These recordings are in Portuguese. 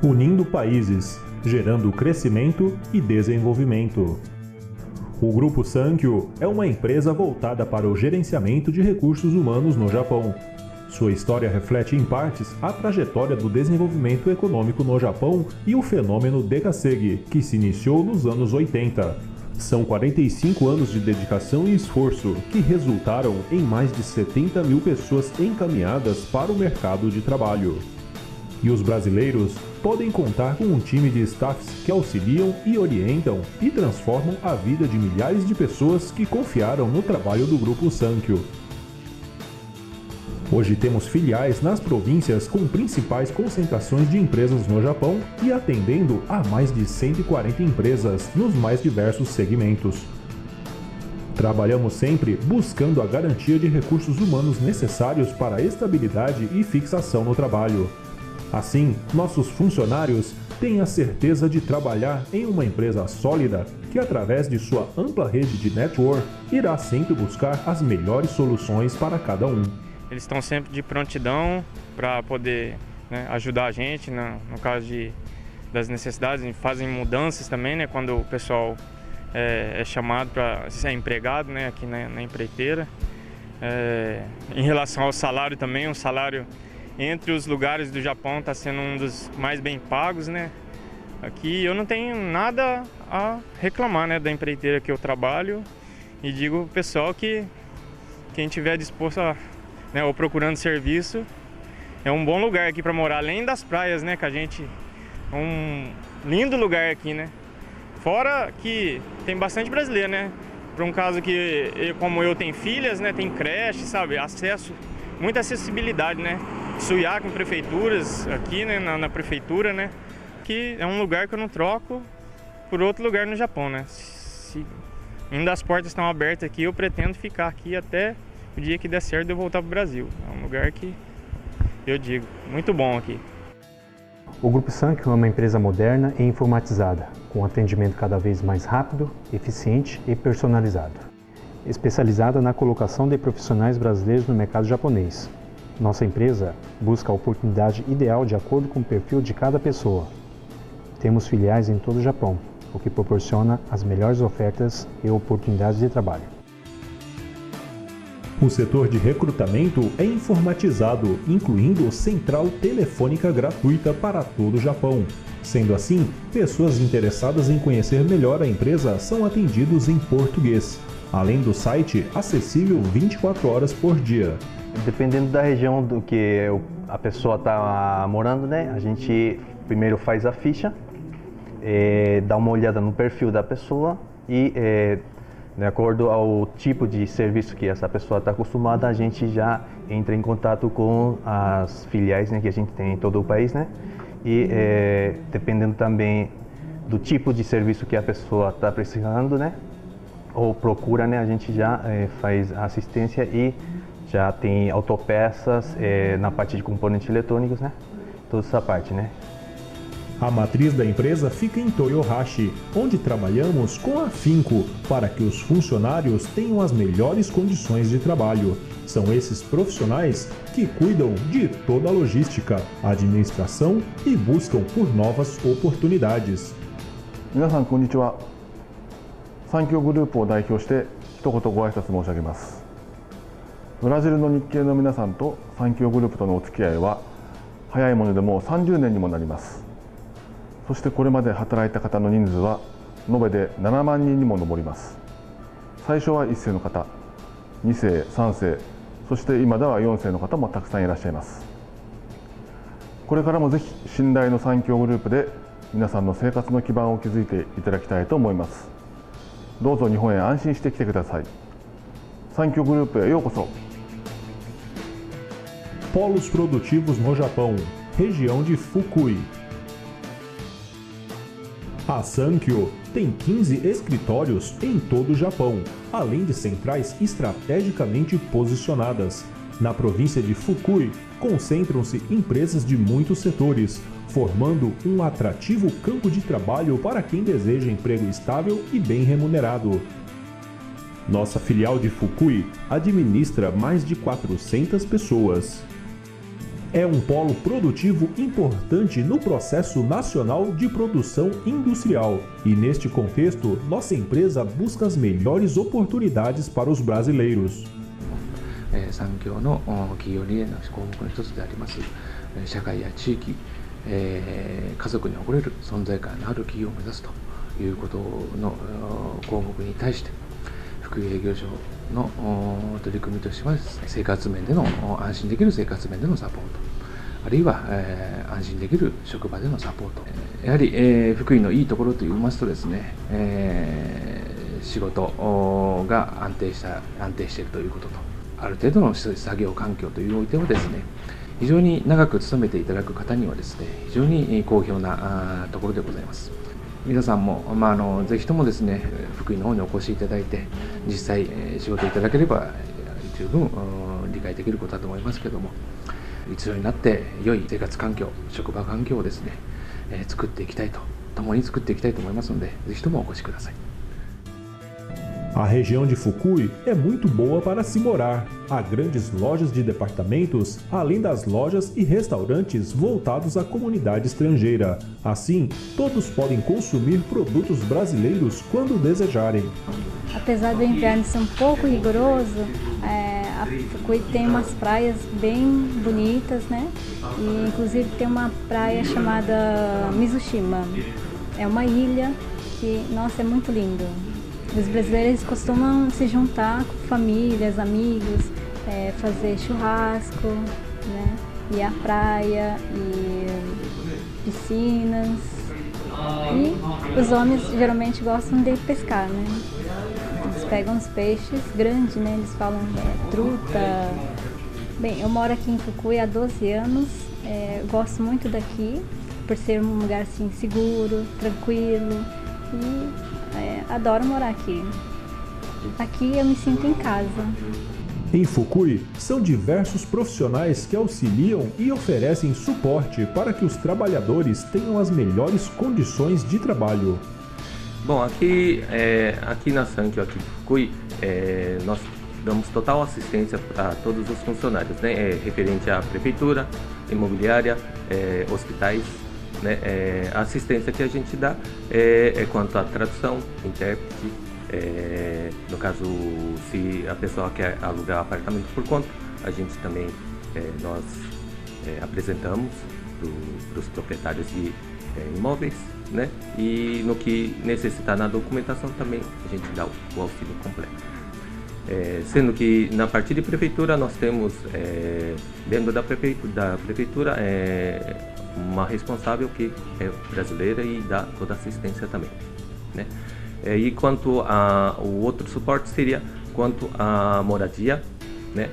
unindo países, gerando crescimento e desenvolvimento. O Grupo Sankyo é uma empresa voltada para o gerenciamento de recursos humanos no Japão. Sua história reflete em partes a trajetória do desenvolvimento econômico no Japão e o fenômeno Dekasegi, que se iniciou nos anos 80. São 45 anos de dedicação e esforço que resultaram em mais de 70 mil pessoas encaminhadas para o mercado de trabalho. E os brasileiros podem contar com um time de staffs que auxiliam e orientam e transformam a vida de milhares de pessoas que confiaram no trabalho do Grupo Sankyo. Hoje temos filiais nas províncias com principais concentrações de empresas no Japão e atendendo a mais de 140 empresas nos mais diversos segmentos. Trabalhamos sempre buscando a garantia de recursos humanos necessários para a estabilidade e fixação no trabalho. Assim, nossos funcionários têm a certeza de trabalhar em uma empresa sólida que, através de sua ampla rede de network, irá sempre buscar as melhores soluções para cada um. Eles estão sempre de prontidão para poder, ajudar a gente no caso das necessidades, fazem mudanças também, quando o pessoal é chamado para ser empregado, aqui na empreiteira. Em relação ao salário também, o salário entre os lugares do Japão está sendo um dos mais bem pagos, Aqui eu não tenho nada a reclamar, da empreiteira que eu trabalho, e digo pro pessoal que quem tiver disposto ou procurando serviço, é um bom lugar aqui para morar, além das praias, que a gente é um lindo lugar aqui, Fora que tem bastante brasileiro, Por um caso que como eu tenho filhas, tem creche, acesso, muita acessibilidade, Suiá com prefeituras aqui, na prefeitura, que é um lugar que eu não troco por outro lugar no Japão, Se ainda as portas estão abertas aqui, eu pretendo ficar aqui até o dia que der certo de eu voltar para o Brasil. É um lugar que eu digo, muito bom aqui. O Grupo Sankyo é uma empresa moderna e informatizada, com atendimento cada vez mais rápido, eficiente e personalizado. Especializada na colocação de profissionais brasileiros no mercado japonês. Nossa empresa busca a oportunidade ideal de acordo com o perfil de cada pessoa. Temos filiais em todo o Japão, o que proporciona as melhores ofertas e oportunidades de trabalho. O setor de recrutamento é informatizado, incluindo central telefônica gratuita para todo o Japão. Sendo assim, pessoas interessadas em conhecer melhor a empresa são atendidos em português, além do site acessível 24 horas por dia. Dependendo da região do que a pessoa está morando, a gente primeiro faz a ficha, dá uma olhada no perfil da pessoa e, de acordo ao tipo de serviço que essa pessoa está acostumada, a gente já entra em contato com as filiais que a gente tem em todo o país, E dependendo também do tipo de serviço que a pessoa está precisando, ou procura, a gente já faz a assistência e já tem autopeças na parte de componentes eletrônicos, toda essa parte, A matriz da empresa fica em Toyohashi, onde trabalhamos com afinco para que os funcionários tenham as melhores condições de trabalho. São esses profissionais que cuidam de toda a logística, administração e buscam por novas oportunidades. 皆さんこんにちは。サンキョグループを代表して一言ご挨拶申し上げます。ブラジルの日系の皆さんとサンキョグループとのお付き合いは早いものでもう30年にもなります。そしてこれまで働いた方の人数は延べで7万人にも上ります。最初は1世の方、2世、3世、そして今では4世の方もたくさんいらっしゃいます。これからもぜひ信頼のサンキョグループで皆さんの生活の基盤を築いていただきたいと思います。どうぞ日本へ安心して来てください。サンキョグループへようこそ。Polos produtivos no Japão, região de Fukui. A Sankyo tem 15 escritórios em todo o Japão, além de centrais estrategicamente posicionadas. Na província de Fukui, concentram-se empresas de muitos setores, formando um atrativo campo de trabalho para quem deseja emprego estável e bem remunerado. Nossa filial de Fukui administra mais de 400 pessoas. É um polo produtivo importante no processo nacional de produção industrial e, neste contexto, nossa empresa busca as melhores oportunidades para os brasileiros. 産業の企業理念の項目の一つであります社会や地域、家族に誇れる存在感のある企業を目指すということの項目に対して福井営業所の取り組みとしてはですね、生活面での安心できる生活面でのサポート、あるいは安心できる職場でのサポート、やはり福井のいいところといいますとですね、仕事が安定しているということと、ある程度の作業環境というおいてはですね、非常に長く勤めていただく方にはですね、非常に好評なところでございます。皆さんも、ぜひともですね、福井の方にお越しいただいて、実際仕事いただければ十分理解できることだと思いますけども、一度になって良い生活環境、職場環境をですね、作っていきたいと、共に作っていきたいと思いますので、ぜひともお越しください。A região de Fukui é muito boa para se morar. Há grandes lojas de departamentos, além das lojas e restaurantes voltados à comunidade estrangeira. Assim, todos podem consumir produtos brasileiros quando desejarem. Apesar do inverno ser um pouco rigoroso, a Fukui tem umas praias bem bonitas, né? E inclusive tem uma praia chamada Mizushima. É uma ilha que, nossa, é muito lindo. Os brasileiros costumam se juntar com famílias, amigos, fazer churrasco, né? Ir à praia, e piscinas. E os homens geralmente gostam de pescar, né? Eles pegam os peixes grandes, né? Eles falam truta. Bem, eu moro aqui em Fukui há 12 anos, gosto muito daqui, por ser um lugar assim seguro, tranquilo e adoro morar aqui. Aqui eu me sinto em casa. Em Fukui, são diversos profissionais que auxiliam e oferecem suporte para que os trabalhadores tenham as melhores condições de trabalho. Bom, aqui na Sankyo, aqui de Fukui, nós damos total assistência para todos os funcionários, né? Referente à prefeitura, imobiliária, hospitais. Né, a assistência que a gente dá é quanto à tradução, intérprete, no caso, se a pessoa quer alugar apartamento por conta, a gente também, nós apresentamos para os proprietários de imóveis, né, e no que necessitar na documentação também a gente dá o auxílio completo. Sendo que na parte de prefeitura nós temos dentro da prefeitura uma responsável que é brasileira e dá toda a assistência também, né? E quanto o outro suporte seria quanto à moradia, né?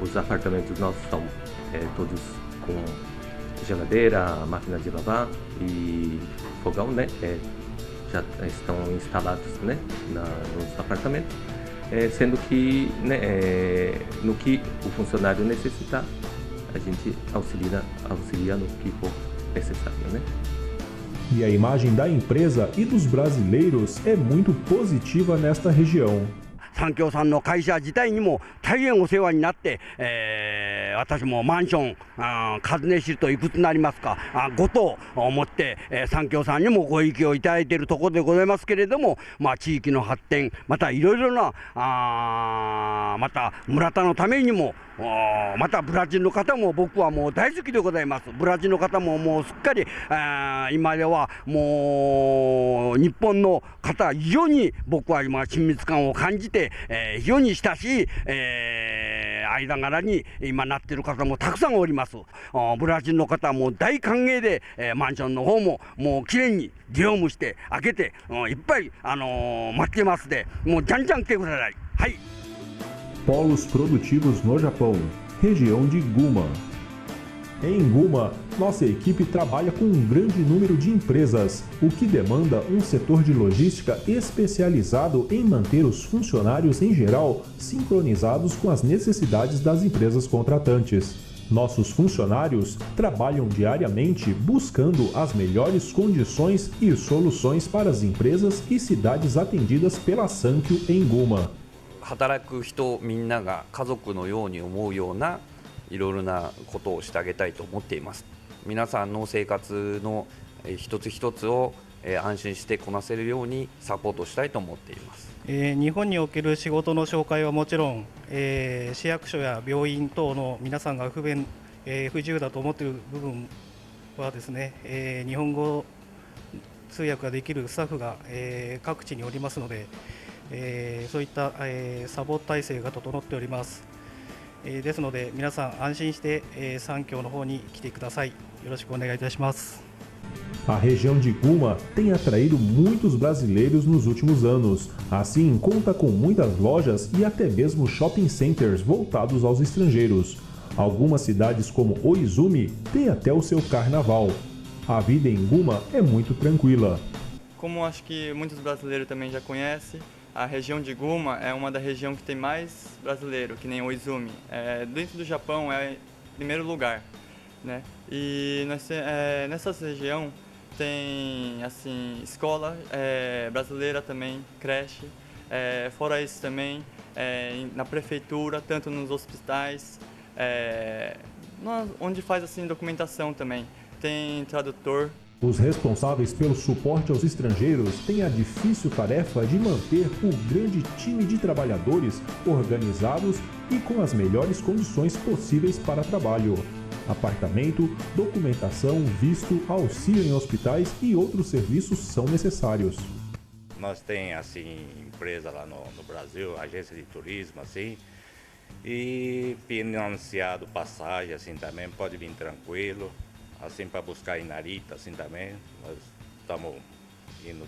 Os apartamentos nossos são todos com geladeira, máquina de lavar e fogão, né? Já estão instalados, né? Nos apartamentos, sendo que, né, no que o funcionário necessitar, a gente auxilia no que for necessário, né? E a imagem da empresa e dos brasileiros é muito positiva nesta região. 三協さんの会社自体にも大変お世話になって、私もマンション数年知るといくつになりますか5棟を持って、三協さんにもご意見をいただいているところでございますけれども、地域の発展またいろいろなまた村田のためにもまたブラジルの方も僕はもう大好きでございます。ブラジルの方ももうすっかり今ではもう日本の方非常に僕は今親密感を感じて、非常に親しい、間柄に今なっている方もたくさんおります。ブラジルの方はもう大歓迎で、マンションの方ももうきれいにリフォームして開けて、いっぱい、待ってますで、もうじゃんじゃん来てください。はい。Polos produtivos no Japão, região de Guma. Em Guma, nossa equipe trabalha com um grande número de empresas, o que demanda um setor de logística especializado em manter os funcionários em geral sincronizados com as necessidades das empresas contratantes. Nossos funcionários trabalham diariamente buscando as melhores condições e soluções para as empresas e cidades atendidas pela Sankyo em Guma. 働く人みんなが家族のように思うようないろいろなことをしてあげたいと思っています。皆さんの生活の一つ一つを安心してこなせるようにサポートしたいと思っています。日本における仕事の紹介はもちろん、市役所や病院等の皆さんが不自由だと思っている部分はですね、日本語通訳ができるスタッフが、各地におりますので、そういった、サポート体制が整っております。ですので皆さん安心して、三協の方に来てください。よろしくお願いいたします。A região de Guma tem atraído muitos brasileiros nos últimos anos. Assim, conta com muitas lojas e até mesmo shopping centers voltados aos estrangeiros. Algumas cidades como Oizumi têm até o seu carnaval. A vida em Guma é muito tranquila. Como acho que muitos brasileiros também já conhecem, a região de Guma é uma das regiões que tem mais brasileiro, que nem Oizumi. Dentro do Japão é em primeiro lugar, né? E nessa região tem assim escola brasileira também, creche. Fora isso também, na prefeitura, tanto nos hospitais, onde faz assim documentação também. Tem tradutor. Os responsáveis pelo suporte aos estrangeiros têm a difícil tarefa de manter o grande time de trabalhadores organizados e com as melhores condições possíveis para trabalho. Apartamento, documentação, visto, auxílio em hospitais e outros serviços são necessários. Nós tem assim empresa lá no Brasil, agência de turismo assim, e financiado passagem assim também, pode vir tranquilo. Assim para buscar em Narita assim também, nós estamos indo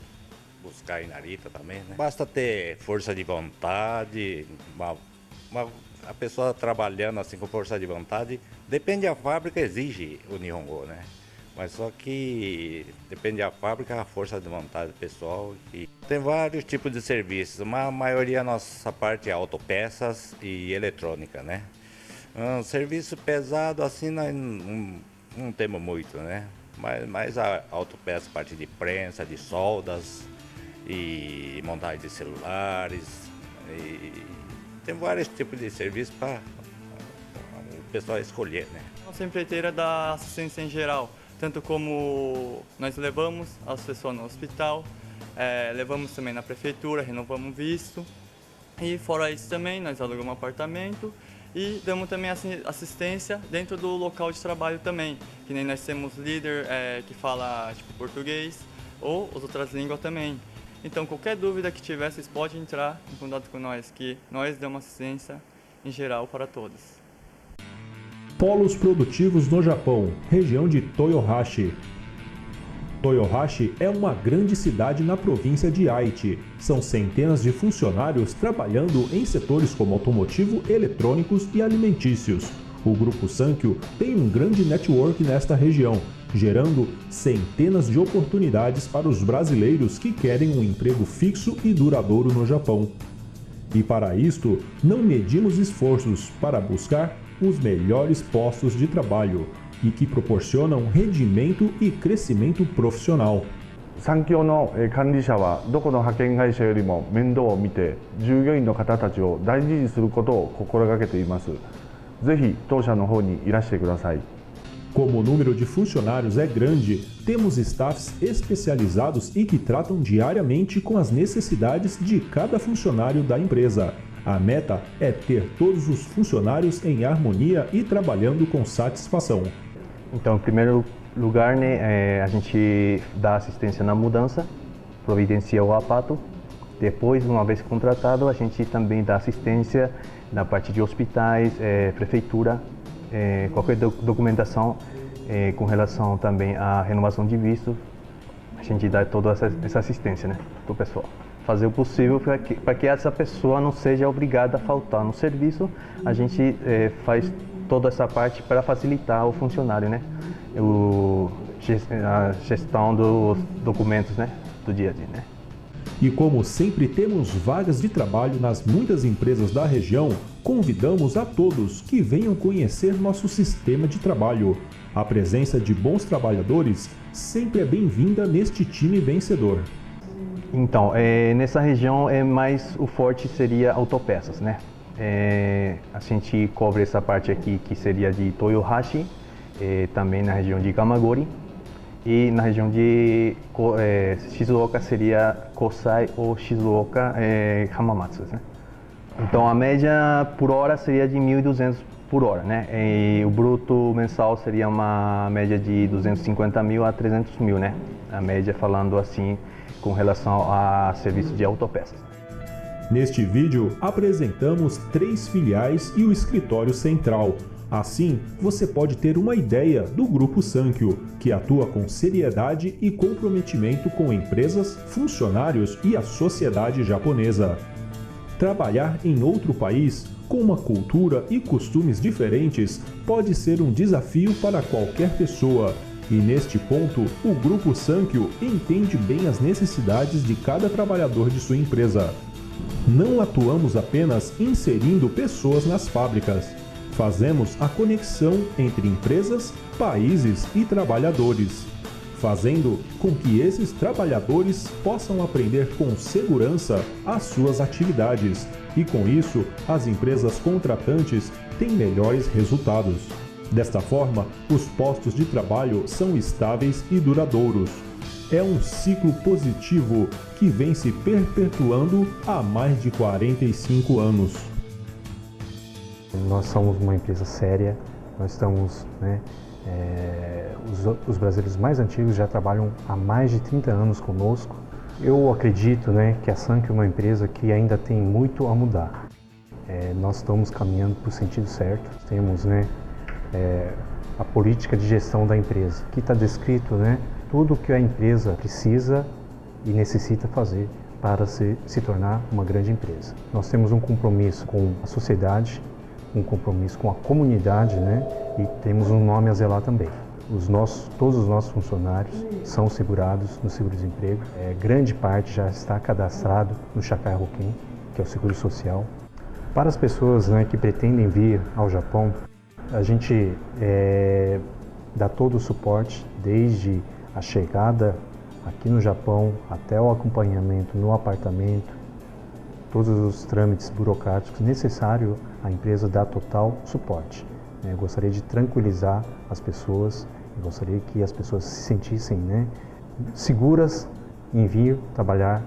buscar em Narita também, né? Basta ter força de vontade, a pessoa trabalhando assim com força de vontade, depende da fábrica, exige o Nihongo, né? Mas só que depende da fábrica, a força de vontade do pessoal. E tem vários tipos de serviços, a maioria da nossa parte é autopeças e eletrônica, né? Serviço pesado assim não temos muito, né? Mas a autopeça, parte de prensa, de soldas e montagem de celulares. E tem vários tipos de serviço para o pessoal escolher, né? Nossa empreiteira dá assistência em geral, tanto como nós levamos as pessoas no hospital, levamos também na prefeitura, renovamos visto. E fora isso também, nós alugamos um apartamento. E damos também assistência dentro do local de trabalho também, que nem nós temos líder que fala tipo português ou as outras línguas também. Então qualquer dúvida que tiver, vocês podem entrar em contato com nós, que nós damos assistência em geral para todos. Polos produtivos no Japão, região de Toyohashi. Toyohashi é uma grande cidade na província de Aichi. São centenas de funcionários trabalhando em setores como automotivo, eletrônicos e alimentícios. O Grupo Sankyo tem um grande network nesta região, gerando centenas de oportunidades para os brasileiros que querem um emprego fixo e duradouro no Japão. E para isto, não medimos esforços para buscar os melhores postos de trabalho e que proporcionam rendimento e crescimento profissional. 産協の管理者はどこの派遣会社よりも面倒を見て従業員の方たちを大事にすることを心がけています。ぜひ当社の方にいらしてください。 Como o número de funcionários é grande, temos staffs especializados e que tratam diariamente com as necessidades de cada funcionário da empresa. A meta é ter todos os funcionários em harmonia e trabalhando com satisfação. Então, em primeiro lugar, né, a gente dá assistência na mudança, providencia o apato. Depois, uma vez contratado, a gente também dá assistência na parte de hospitais, prefeitura, qualquer documentação com relação também à renovação de visto. A gente dá toda essa assistência, né, para o pessoal. Fazer o possível para que essa pessoa não seja obrigada a faltar no serviço. A gente faz toda essa parte para facilitar o funcionário, né? A gestão dos documentos, né? Do dia a dia, né? E como sempre temos vagas de trabalho nas muitas empresas da região, convidamos a todos que venham conhecer nosso sistema de trabalho. A presença de bons trabalhadores sempre é bem-vinda neste time vencedor. Então, nessa região mais o forte seria autopeças, né? A gente cobre essa parte aqui que seria de Toyohashi, também na região de Gamagori, e na região de Shizuoka seria Kosai ou Shizuoka Hamamatsu, né? Então a média por hora seria de 1.200 por hora, né? E o bruto mensal seria uma média de 250 mil a 300 mil, né? A média falando assim com relação a serviço de autopeças. Neste vídeo apresentamos 3 filiais e o escritório central. Assim, você pode ter uma ideia do Grupo Sankyo, que atua com seriedade e comprometimento com empresas, funcionários e a sociedade japonesa. Trabalhar em outro país, com uma cultura e costumes diferentes, pode ser um desafio para qualquer pessoa. E neste ponto, o Grupo Sankyo entende bem as necessidades de cada trabalhador de sua empresa. Não atuamos apenas inserindo pessoas nas fábricas. Fazemos a conexão entre empresas, países e trabalhadores, fazendo com que esses trabalhadores possam aprender com segurança as suas atividades e, com isso, as empresas contratantes têm melhores resultados. Desta forma, os postos de trabalho são estáveis e duradouros. É um ciclo positivo que vem se perpetuando há mais de 45 anos. Nós somos uma empresa séria, nós estamos, os brasileiros mais antigos já trabalham há mais de 30 anos conosco. Eu acredito, que a Sankyo é uma empresa que ainda tem muito a mudar. Nós estamos caminhando para o sentido certo. Temos, a política de gestão da empresa, que está descrito, tudo o que a empresa precisa e necessita fazer para se tornar uma grande empresa. Nós temos um compromisso com a sociedade, um compromisso com a comunidade, e temos um nome a zelar também. Todos os nossos funcionários são segurados no seguro-desemprego. Grande parte já está cadastrado no Shakai Hoken, que é o seguro social. Para as pessoas que pretendem vir ao Japão, a gente dá todo o suporte, desde a chegada aqui no Japão até o acompanhamento no apartamento, todos os trâmites burocráticos necessários, a empresa dá total suporte. Eu gostaria de tranquilizar as pessoas, eu gostaria que as pessoas se sentissem seguras em vir trabalhar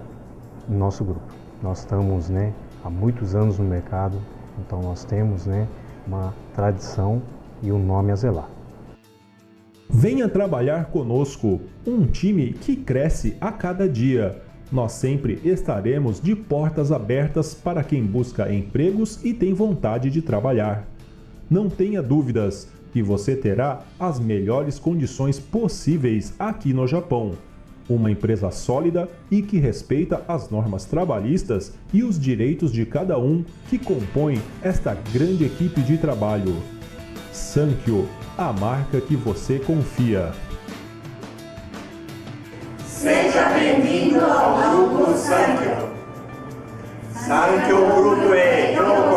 no nosso grupo. Nós estamos há muitos anos no mercado, então nós temos uma tradição e um nome a zelar. Venha trabalhar conosco, um time que cresce a cada dia. Nós sempre estaremos de portas abertas para quem busca empregos e tem vontade de trabalhar. Não tenha dúvidas que você terá as melhores condições possíveis aqui no Japão. Uma empresa sólida e que respeita as normas trabalhistas e os direitos de cada um que compõe esta grande equipe de trabalho. Sankyo, a marca que você confia. Seja bem-vindo ao Grupo Sankyo. Sankyo Grupoへようこそ。